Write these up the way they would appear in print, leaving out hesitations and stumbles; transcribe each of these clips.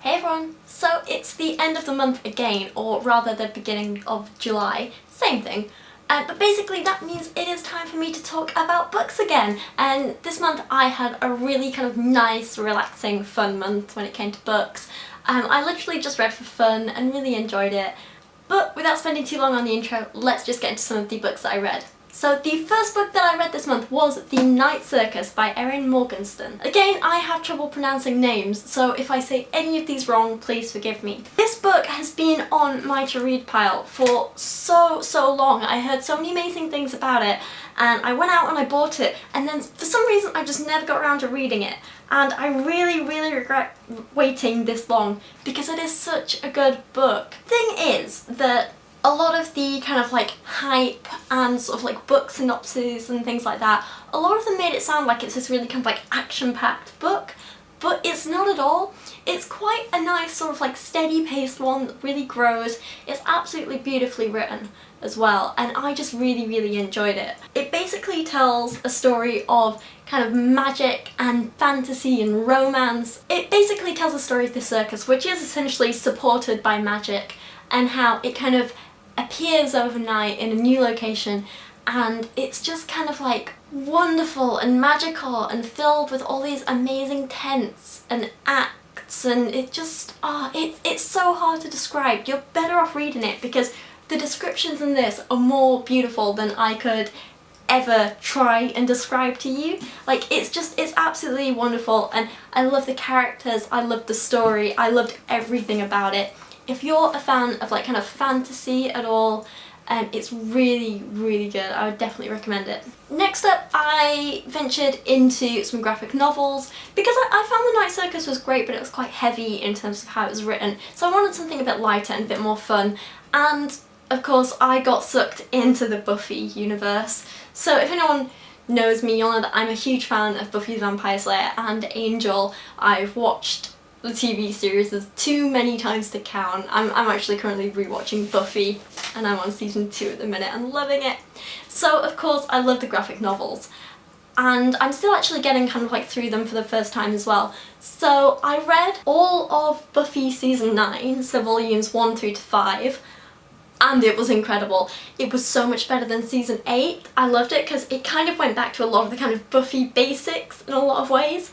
Hey everyone! So it's the end of the month again, or rather the beginning of July, same thing. But basically that means it is time for me to talk about books again. And this month I had a really kind of nice, relaxing, fun month when it came to books. I literally just read for fun and really enjoyed it. But without spending too long on the intro, let's just get into some of the books that I read. So the first book that I read this month was The Night Circus by Erin Morgenstern. Again, I have trouble pronouncing names, so if I say any of these wrong, please forgive me. This book has been on my to-read pile for so long. I heard so many amazing things about it, and I went out and I bought it, and then for some reason I just never got around to reading it. And I really regret waiting this long, because it is such a good book. Thing is that a lot of the kind of like hype and sort of like book synopses and things like that, a lot of them made it sound like it's this really kind of like action-packed book, but it's not at all. It's quite a nice sort of like steady-paced one that really grows. It's absolutely beautifully written as well, and I just really enjoyed it. It basically tells a story of kind of magic and fantasy and romance. It basically tells a story of the circus, which is essentially supported by magic, and how it kind of appears overnight in a new location, and it's just kind of like wonderful and magical and filled with all these amazing tents and acts, and it just, it's so hard to describe. You're better off reading it, because the descriptions in this are more beautiful than I could ever try and describe to you. Like, it's absolutely wonderful, and I love the characters, I loved the story, I loved everything about it. If you're a fan of like kind of fantasy at all, it's really good. I would definitely recommend it. Next up, I ventured into some graphic novels, because I found The Night Circus was great, but it was quite heavy in terms of how it was written, so I wanted something a bit lighter and a bit more fun. And of course I got sucked into the Buffy universe. So if anyone knows me, you'll know that I'm a huge fan of Buffy the Vampire Slayer and Angel. I've watched the TV series is too many times to count. I'm actually currently rewatching Buffy, and I'm on season 2 at the minute and loving it. So of course I love the graphic novels, and I'm still actually getting kind of like through them for the first time as well. So I read all of Buffy season 9, so volumes 1 through to 5, and it was incredible. It was so much better than season 8. I loved it because it kind of went back to a lot of the kind of Buffy basics in a lot of ways.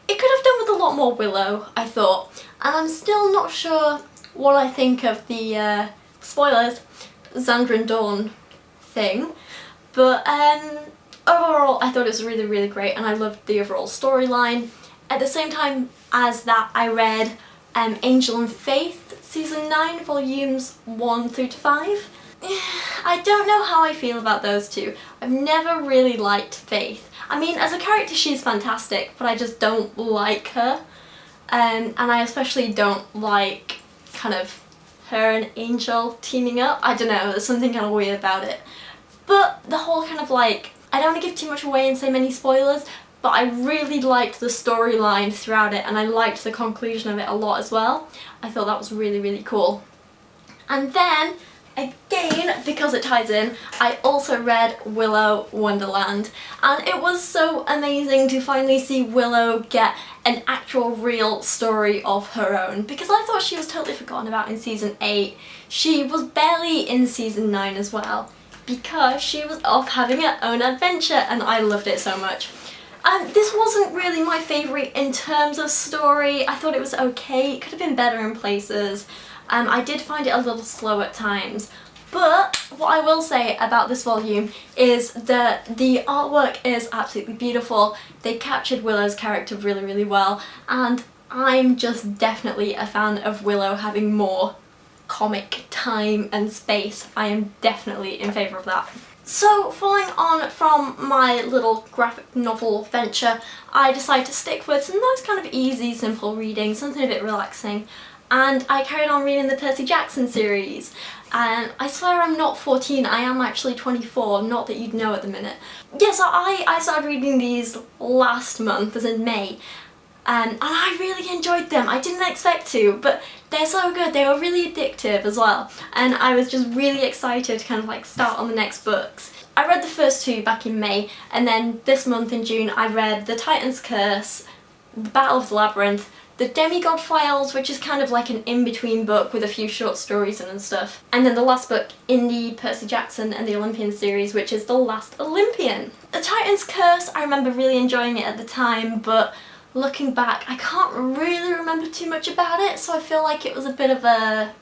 It could have done with a lot more Willow, I thought, and I'm still not sure what I think of the, spoilers, Xander and Dawn thing, but overall I thought it was really great, and I loved the overall storyline. At the same time as that, I read Angel and Faith season 9, volumes 1 through to 5. I don't know how I feel about those two. I've never really liked Faith. I mean, as a character she's fantastic, but I just don't like her. And I especially don't like kind of her and Angel teaming up. I don't know, there's something kind of weird about it. But the whole kind of like, I don't want to give too much away and say many spoilers, but I really liked the storyline throughout it, and I liked the conclusion of it a lot as well. I thought that was really cool. And then, again, because it ties in, I also read Willow, Wonderland, and it was so amazing to finally see Willow get an actual real story of her own, because I thought she was totally forgotten about in season 8. She was barely in season 9 as well, because she was off having her own adventure, and I loved it so much. This wasn't really my favourite in terms of story. I thought it was okay, it could have been better in places. I did find it a little slow at times, but what I will say about this volume is that the artwork is absolutely beautiful. They captured Willow's character really well, and I'm just definitely a fan of Willow having more comic time and space. I am definitely in favour of that. So, following on from my little graphic novel venture, I decided to stick with some nice kind of easy, simple reading, something a bit relaxing. And I carried on reading the Percy Jackson series, and I swear I'm not 14, I am actually 24, not that you'd know at the minute. Yeah, so I started reading these last month, as in May, and I really enjoyed them. I didn't expect to, but they're so good, they were really addictive as well, and I was just really excited to kind of like start on the next books. I read the first 2 back in May, and then this month in June I read The Titan's Curse, The Battle of the Labyrinth, the Demigod Files, which is kind of like an in-between book with a few short stories and stuff. And then the last book in the Percy Jackson and the Olympian series, which is The Last Olympian. The Titan's Curse, I remember really enjoying it at the time, but looking back, I can't really remember too much about it, so I feel like it was a bit of a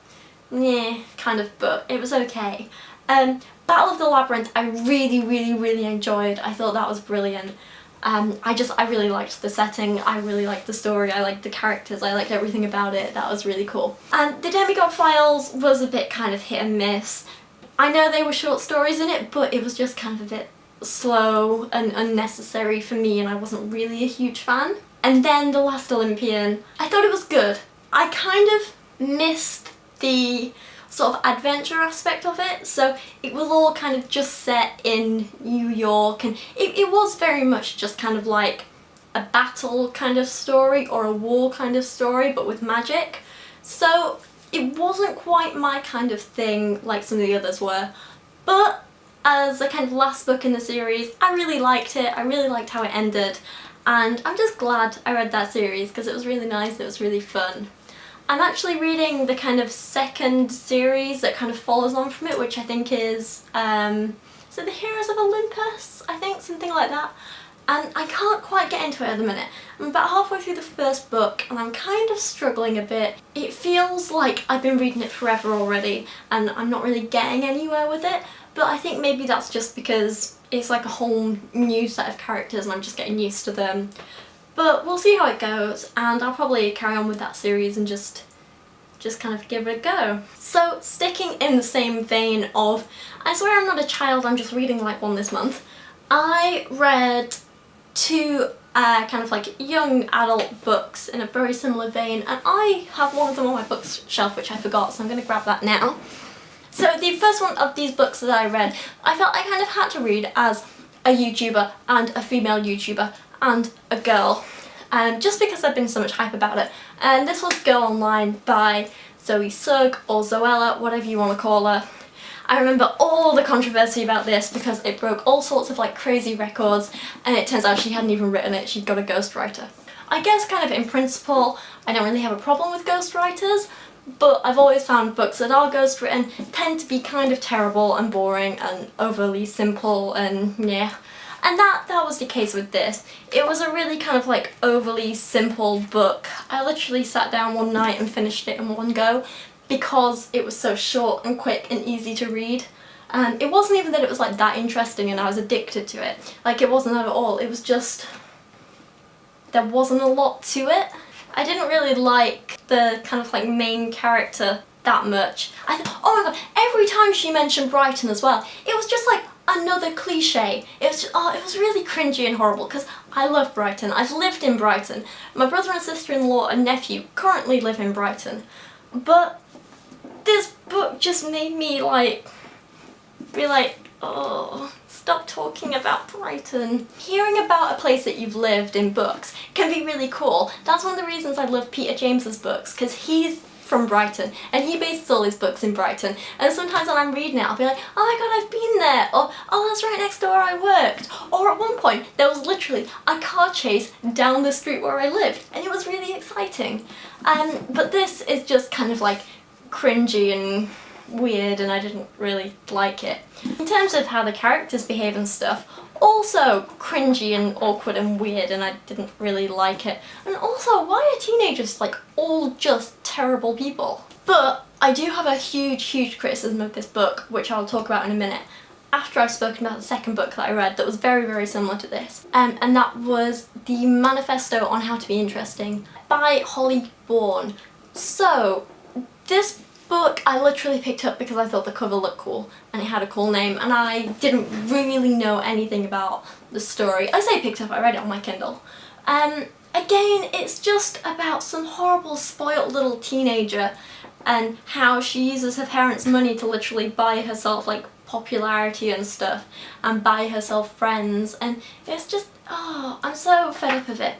kind of book. It was okay. Battle of the Labyrinth I really enjoyed. I thought that was brilliant. I really liked the setting, I really liked the story, I liked the characters, I liked everything about it. That was really cool. And the Demigod Files was a bit kind of hit and miss. I know they were short stories in it, but it was just kind of a bit slow and unnecessary for me, and I wasn't really a huge fan. And then The Last Olympian, I thought it was good. I kind of missed the sort of adventure aspect of it, so it was all kind of just set in New York, and it was very much just kind of like a battle kind of story or a war kind of story, but with magic. So it wasn't quite my kind of thing like some of the others were, but as a kind of last book in the series, I really liked it. I really liked how it ended, and I'm just glad I read that series because it was really nice, it was really fun. I'm actually reading the kind of second series that kind of follows on from it, which I think is so The Heroes of Olympus, I think, something like that. And I can't quite get into it at the minute. I'm about halfway through the first book and I'm kind of struggling a bit. It feels like I've been reading it forever already and I'm not really getting anywhere with it, but I think maybe that's just because it's like a whole new set of characters and I'm just getting used to them. But we'll see how it goes, and I'll probably carry on with that series and just kind of give it a go. So sticking in the same vein of, I swear I'm not a child, I'm just reading like one this month, I read two kind of like young adult books in a very similar vein, and I have one of them on my bookshelf which I forgot, so I'm going to grab that now. So the first one of these books that I read, I felt I kind of had to read as a YouTuber and a female YouTuber and a girl, just because there'd been so much hype about it. And this was Girl Online by Sugg or Zoella, whatever you want to call her. I remember all the controversy about this because it broke all sorts of like crazy records, and it turns out she hadn't even written it, she'd got a ghostwriter. I guess kind of in principle I don't really have a problem with ghostwriters, but I've always found books that are ghostwritten tend to be kind of terrible and boring and overly simple and yeah. And that was the case with this. It was a really kind of like overly simple book. I literally sat down one night and finished it in one go because it was so short and quick and easy to read. And it wasn't even that it was like that interesting and I was addicted to it. Like, it wasn't that at all. It was just, there wasn't a lot to it. I didn't really like the kind of like main character that much. Oh my god, every time she mentioned Brighton as well, it was just like another cliche. It was just, it was really cringy and horrible because I love Brighton. I've lived in Brighton. My brother and sister-in-law and nephew currently live in Brighton. But this book just made me like be like, oh, stop talking about Brighton. Hearing about a place that you've lived in books can be really cool. That's one of the reasons I love Peter James's books, because he's from Brighton and he bases all his books in Brighton, and sometimes when I'm reading it I'll be like, oh my god, I've been there, or oh, that's right next door I worked, or at one point there was literally a car chase down the street where I lived and it was really exciting. But this is just kind of like cringy and weird and I didn't really like it. In terms of how the characters behave and stuff, also cringy and awkward and weird and I didn't really like it. And also, why are teenagers like all just terrible people? But I do have a huge criticism of this book, which I'll talk about in a minute, after I've spoken about the second book that I read that was very similar to this. And that was the Manifesto on How to Be Interesting by Holly Bourne. So this book I literally picked up because I thought the cover looked cool and it had a cool name, and I didn't really know anything about the story. I say picked up, I read it on my Kindle. Again, it's just about some horrible spoiled little teenager and how she uses her parents' money to literally buy herself like popularity and stuff and buy herself friends, and it's just, oh, I'm so fed up of it.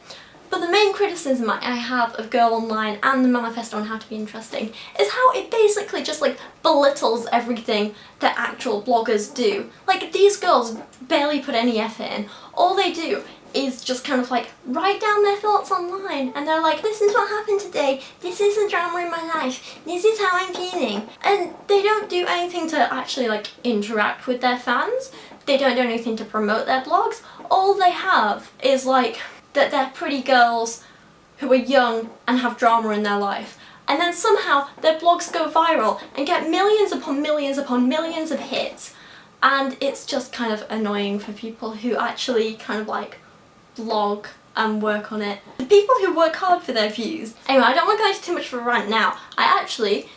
But the main criticism I have of Girl Online and the Manifesto on How to Be Interesting is how it basically just like belittles everything that actual bloggers do. Like, these girls barely put any effort in. All they do is just kind of like write down their thoughts online, and they're like, listen to what happened today, this is a drama in my life, this is how I'm feeling. And they don't do anything to actually like interact with their fans, they don't do anything to promote their blogs. All they have is like that they're pretty girls who are young and have drama in their life, and then somehow their blogs go viral and get millions upon millions upon millions of hits. And it's just kind of annoying for people who actually kind of like blog and work on it. The people who work hard for their views. Anyway, I don't want to go into too much of a rant now. I actually,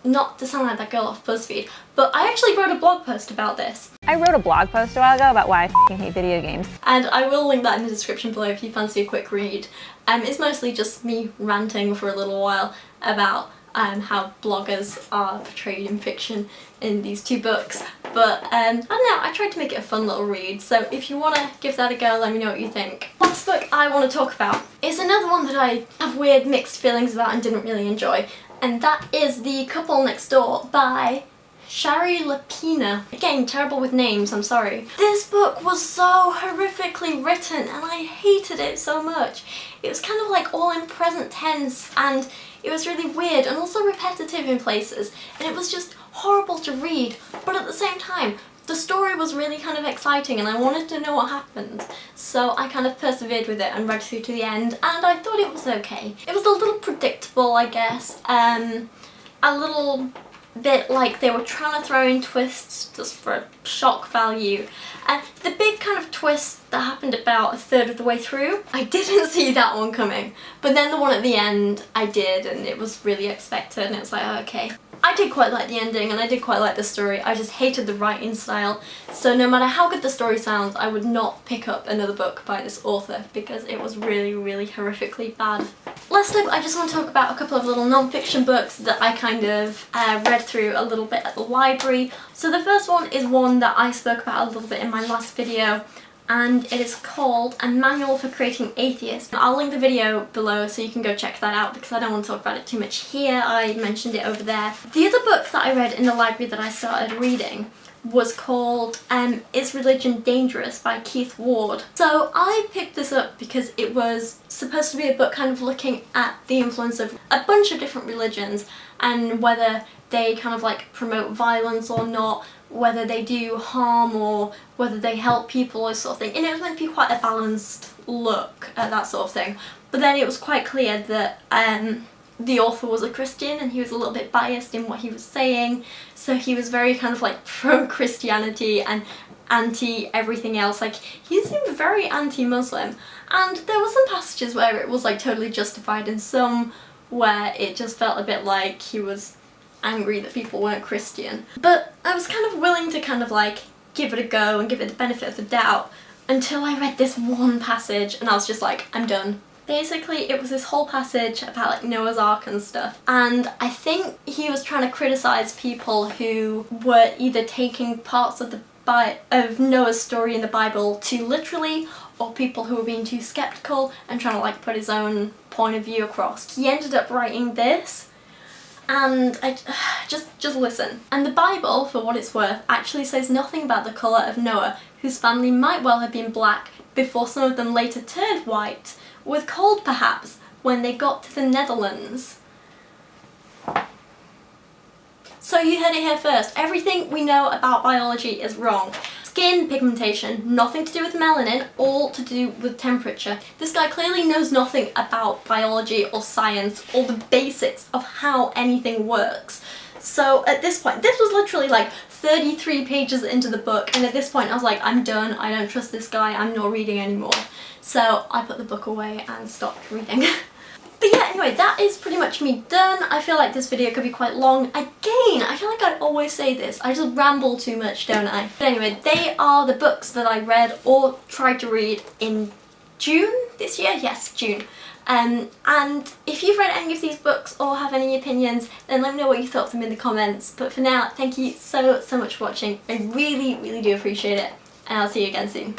not to sound like that girl off BuzzFeed, but I actually wrote a blog post about this. I wrote a blog post a while ago about why I f***ing hate video games. And I will link that in the description below if you fancy a quick read. It's mostly just me ranting for a little while about how bloggers are portrayed in fiction in these two books. But I don't know, I tried to make it a fun little read, so if you want to give that a go, let me know what you think. Last book I want to talk about is another one that I have weird mixed feelings about and didn't really enjoy, and that is The Couple Next Door by Shari Lapena. Again, terrible with names, I'm sorry. This book was so horrifically written and I hated it so much. It was kind of like all in present tense, and it was really weird and also repetitive in places, and it was just horrible to read, but at the same time the story was really kind of exciting and I wanted to know what happened, so I kind of persevered with it and read through to the end, and I thought it was okay. It was a little predictable, I guess, a little bit like they were trying to throw in twists just for shock value, and the big kind of twist that happened about a third of the way through, I didn't see that one coming, but then the one at the end I did, and it was really expected, and it was like, oh, okay. I did quite like the ending and I did quite like the story, I just hated the writing style, so no matter how good the story sounds, I would not pick up another book by this author because it was really, really horrifically bad. Last up, I just want to talk about a couple of little non-fiction books that I kind of read through a little bit at the library. So the first one is one that I spoke about a little bit in my last video, and it is called A Manual for Creating Atheists. I'll link the video below so you can go check that out because I don't want to talk about it too much here, I mentioned it over there. The other book that I read in the library that I started reading was called Is Religion Dangerous by Keith Ward. So I picked this up because it was supposed to be a book kind of looking at the influence of a bunch of different religions and whether they kind of like promote violence or not, whether they do harm or whether they help people, or sort of thing. And it was meant to be quite a balanced look at that sort of thing. But then it was quite clear that the author was a Christian and he was a little bit biased in what he was saying. So he was very kind of like pro-Christianity and anti-everything else. Like, he seemed very anti-Muslim. And there were some passages where it was like totally justified and some where it just felt a bit like he was angry that people weren't Christian. But I was kind of willing to kind of like give it a go and give it the benefit of the doubt until I read this one passage and I was just like, I'm done. Basically, it was this whole passage about like Noah's Ark and stuff, and I think he was trying to criticize people who were either taking parts of Noah's story in the Bible too literally, or people who were being too skeptical and trying to like put his own point of view across. He ended up writing this, and I just listen. And the Bible, for what it's worth, actually says nothing about the colour of Noah, whose family might well have been black before some of them later turned white, with cold perhaps, when they got to the Netherlands. So you heard it here first. Everything we know about biology is wrong. Skin pigmentation, nothing to do with melanin, all to do with temperature. This guy clearly knows nothing about biology or science or the basics of how anything works. So at this point, this was literally like 33 pages into the book, and at this point I was like, I'm done, I don't trust this guy, I'm not reading anymore. So I put the book away and stopped reading. But yeah, anyway, that is pretty much me done. I feel like this video could be quite long. Again, I feel like I always say this. I just ramble too much, don't I? But anyway, they are the books that I read or tried to read in June this year? Yes, June. And if you've read any of these books or have any opinions, then let me know what you thought of them in the comments. But for now, thank you so much for watching. I really, really do appreciate it. And I'll see you again soon.